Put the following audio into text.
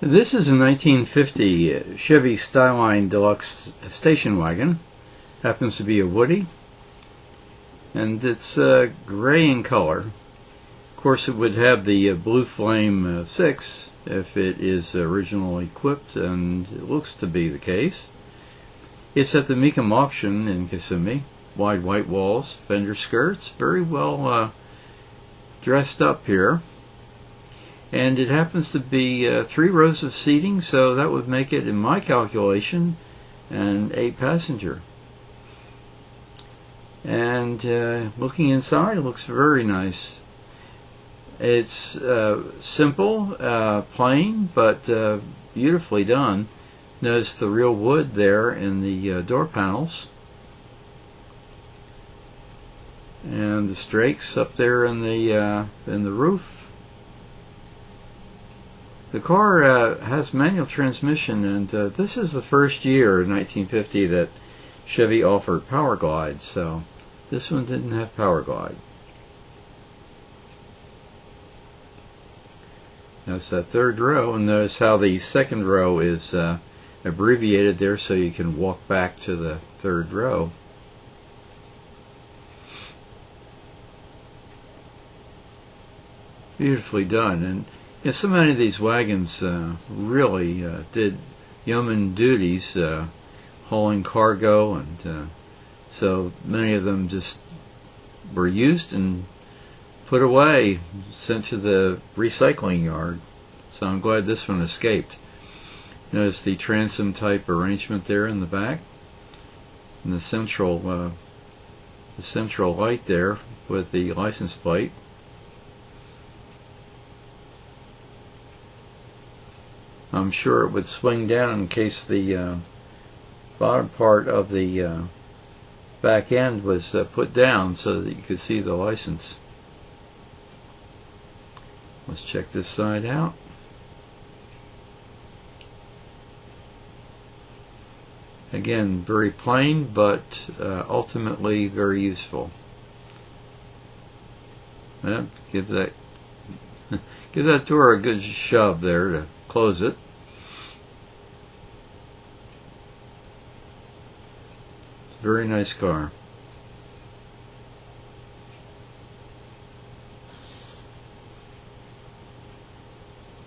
This is a 1950 Chevy Styleline Deluxe station wagon. Happens to be a Woody, and it's gray in color. Of course, it would have the Blue Flame 6 if it is originally equipped, and it looks to be the case. It's at the MecumK auction in Kissimmee. Wide white walls, fender skirts, very well dressed up here. And it happens to be 3 rows of seating, so that would make it, in my calculation, an 8-passenger. And looking inside, it looks very nice. It's simple, plain, but beautifully done. Notice the real wood there in the door panels. And the strakes up there in the roof. The car has manual transmission, and this is the first year, 1950, that Chevy offered power glide, so this one didn't have power glide. That's that third row, and notice how the second row is abbreviated there so you can walk back to the third row. Beautifully done. And so many of these wagons really did yeoman duties, hauling cargo, and so many of them just were used and put away, sent to the recycling yard. So I'm glad this one escaped. Notice the transom type arrangement there in the back, and the central light there with the license plate. I'm sure it would swing down in case the bottom part of the back end was put down so that you could see the license. Let's check this side out. Again, very plain, but ultimately very useful. Well, give that door a good shove there to close it. Very nice car.